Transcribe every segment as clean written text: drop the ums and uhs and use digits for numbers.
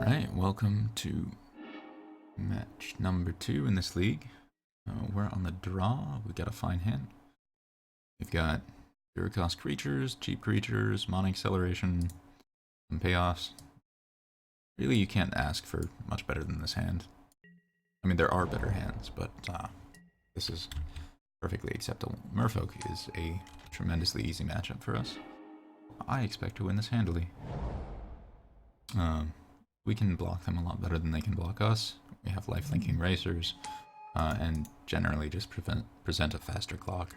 Alright, welcome to match number 2 in this league. We're on the draw. We've got a fine hand. We've got zero cost creatures, cheap creatures, mana acceleration, and payoffs. Really, you can't ask for much better than this hand. I mean, there are better hands, but this is perfectly acceptable. Merfolk is a tremendously easy matchup for us. I expect to win this handily. We can block them a lot better than they can block us. We have life-linking racers, and generally just present a faster clock.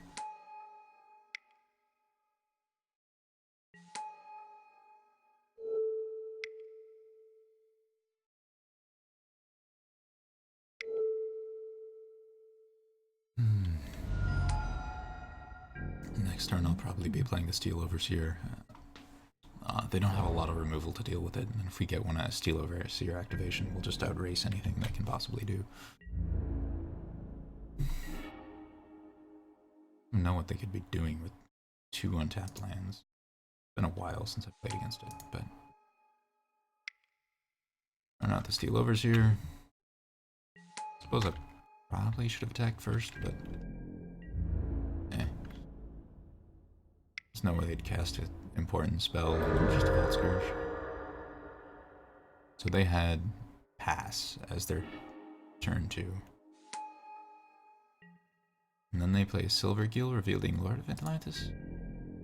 Next turn I'll probably be playing the Steel Overseer. They don't have a lot of removal to deal with it, and if we get one Steel Overseer activation, we'll just outrace anything they can possibly do. I don't know what they could be doing with 2 untapped lands. It's been a while since I've played against it, but... I'm not the Steel Overseer. Suppose I probably should have attacked first, but... There's no way they'd cast an important spell or just a Vault Scourge. So they had Pass as their turn 2. And then they play Silvergill, revealing Lord of Atlantis.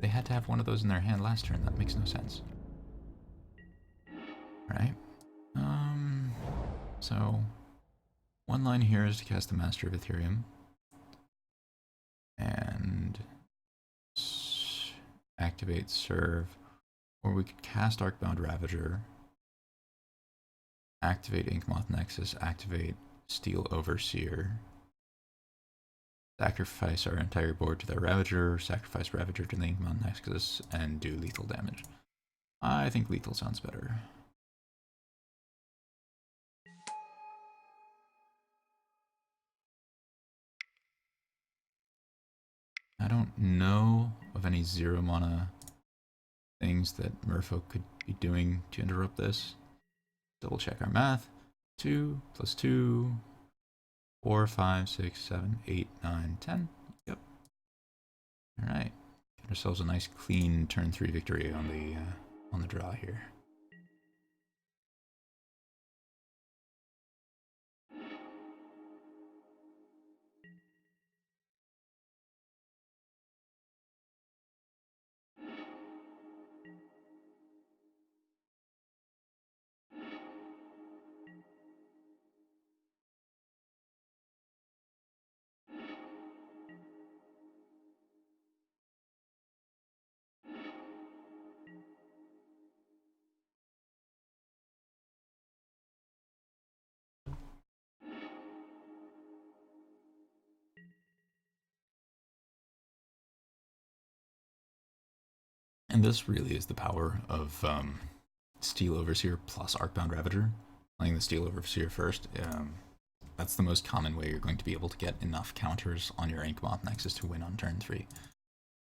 They had to have one of those in their hand last turn. That makes no sense. Alright. So one line here is to cast the Master of Ethereum. And activate Serve. Or we could cast Arcbound Ravager. Activate Inkmoth Nexus. Activate Steel Overseer. Sacrifice our entire board to their Ravager, sacrifice Ravager to the Inkmoth Nexus, and do lethal damage. I think lethal sounds better. I don't know of any 0 mana things that Merfolk could be doing to interrupt this. Double check our math. 2 plus 2... 4, 5, 6, 7, 8, 9, 10. Yep. Alright. Get ourselves a nice clean turn 3 victory on the draw here. And this really is the power of Steel Overseer plus Arcbound Ravager. Playing the Steel Overseer first, that's the most common way you're going to be able to get enough counters on your Inkmoth Nexus to win on turn 3.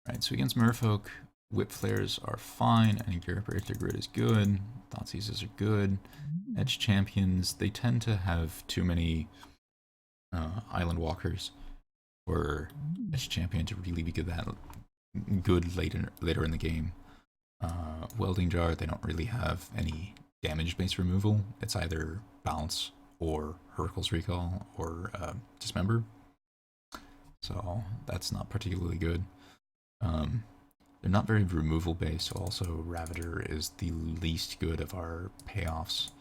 Right, so against Merfolk, Whip Flares are fine, and Gear Breaker Grid is good, Thoughtseizes are good. Edge Champions, they tend to have too many Island Walkers for Edge Champion to really be good later in the game. Welding Jar, they don't really have any damage-based removal. It's either Bounce or Hurkyl's Recall or Dismember. So that's not particularly good. They're not very removal-based, so also Ravager is the least good of our payoffs.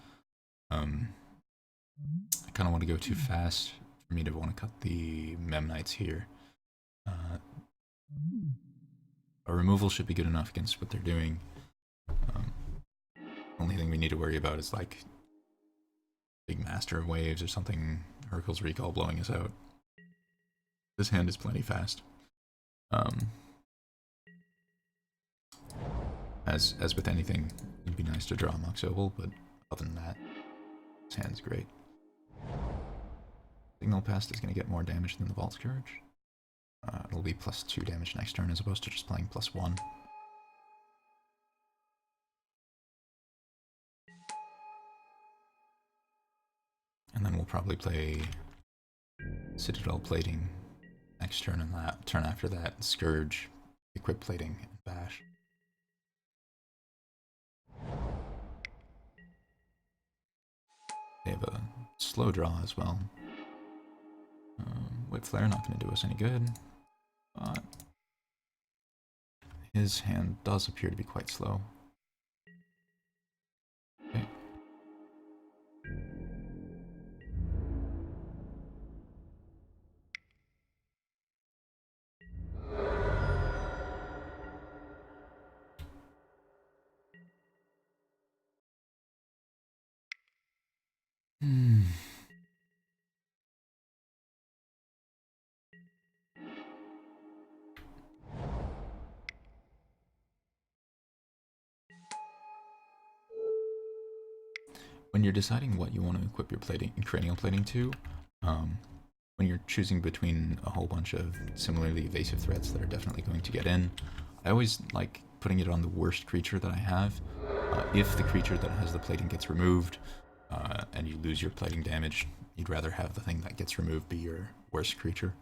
I kind of want to go too fast for me to want to cut the Memnites here. Our removal should be good enough against what they're doing. Only thing we need to worry about is like big Master of Waves or something, Hurkyl's Recall blowing us out. This hand is plenty fast. As with anything, it'd be nice to draw Mox Opal, but other than that, this hand's great. Signal Pest is going to get more damage than the Vault Scourge. It'll be +2 damage next turn as opposed to just playing +1. probably play Citadel plating next turn, and that turn after that, Scourge, equip plating, and bash. They have a slow draw as well. Whip Flare not going to do us any good, but his hand does appear to be quite slow. Okay. When you're deciding what you want to equip your cranial plating to, when you're choosing between a whole bunch of similarly evasive threats that are definitely going to get in, I always like putting it on the worst creature that I have. If the creature that has the plating gets removed, and you lose your plating damage, you'd rather have the thing that gets removed be your worst creature.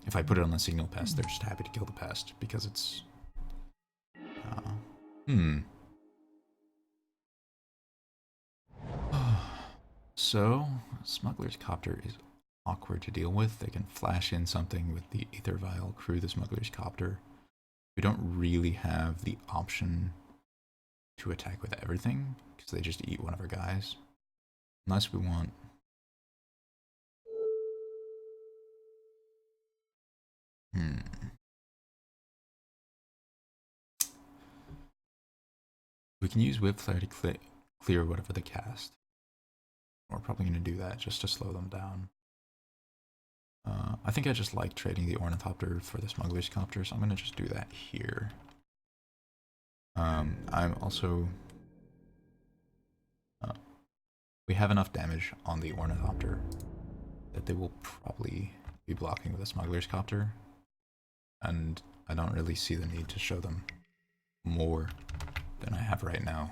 If I put it on the signal pest, they're just happy to kill the pest because it's... So, Smuggler's Copter is awkward to deal with. They can flash in something with the Aether Vial, crew the Smuggler's Copter. We don't really have the option to attack with everything, because they just eat one of our guys. Unless we want... We can use Whip Flare to clear whatever they cast. We're probably going to do that just to slow them down. I think I just like trading the Ornithopter for the Smuggler's Copter, so I'm going to just do that here. I'm also... we have enough damage on the Ornithopter that they will probably be blocking with a Smuggler's Copter. And I don't really see the need to show them more than I have right now.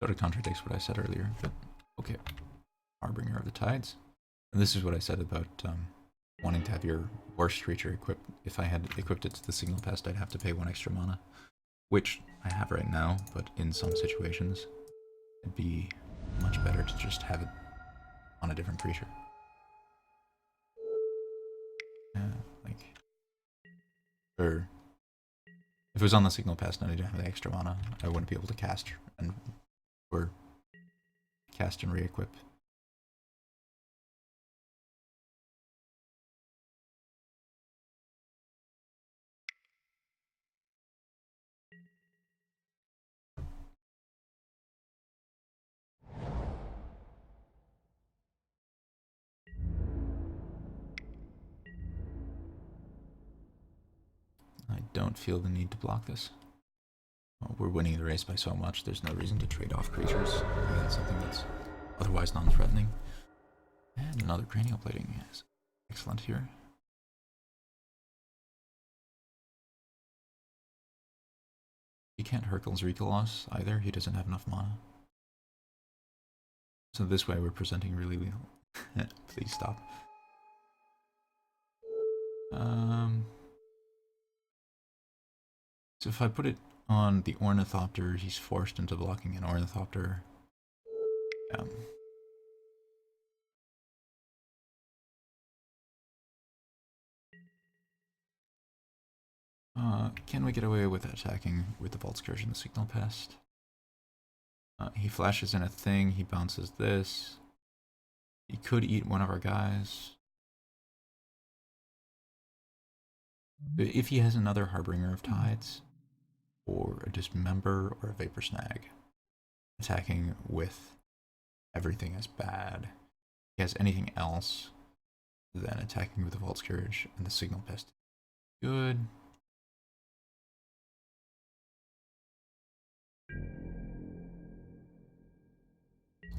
Sort of contradicts what I said earlier, but okay. Harbinger of the Tides. And this is what I said about wanting to have your worst creature equipped. If I had equipped it to the Signal Pest, I'd have to pay 1 extra mana, which I have right now, but in some situations, it'd be much better to just have it on a different creature. Or if it was on the Signal Pest and I didn't have the extra mana, I wouldn't be able to cast and re-equip. I don't feel the need to block this. Well, we're winning the race by so much, there's no reason to trade off creatures against something that's otherwise non-threatening. And another cranial plating is excellent here. He can't Hercules Recall us either, he doesn't have enough mana. So this way we're presenting really well. Please stop. So if I put it on the Ornithopter, he's forced into blocking an Ornithopter. Can we get away with attacking with the Vault Scourge and the Signal Pest? He flashes in a thing, he bounces this. He could eat one of our guys. If he has another Harbinger of Tides, or a Dismember, or a Vapor Snag, attacking with everything is bad. If he has anything else, then attacking with the Vault Scourge and the Signal Pest. Good.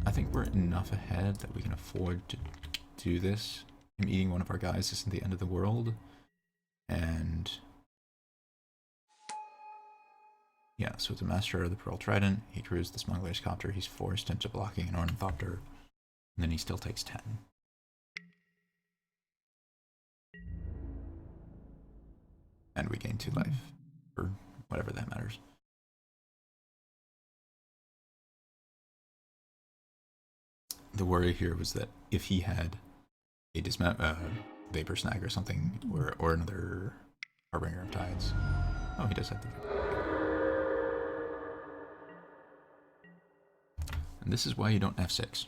I think we're enough ahead that we can afford to do this. Him eating one of our guys isn't the end of the world. And Yeah, so it's a master of the Pearl Trident. He crews the smuggler's copter. He's forced into blocking an ornithopter. And then he still takes 10. And we gain 2 life. Or whatever that matters. The worry here was that if he had a Vapor Snag or something, or another Harbinger of Tides. Oh, he does have the And this is why you don't F6.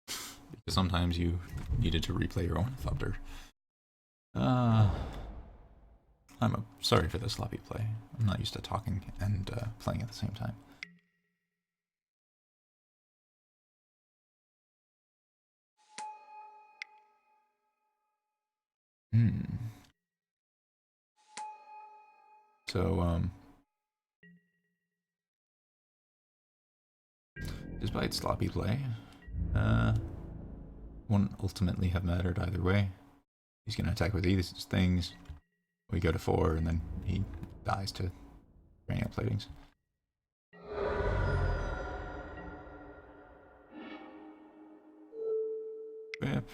Because sometimes you needed to replay your own Thopter. I'm sorry for the sloppy play. I'm not used to talking and playing at the same time. So, despite sloppy play, won't ultimately have mattered either way. He's going to attack with these things. We go to 4, and then he dies to cranial platings. Whip.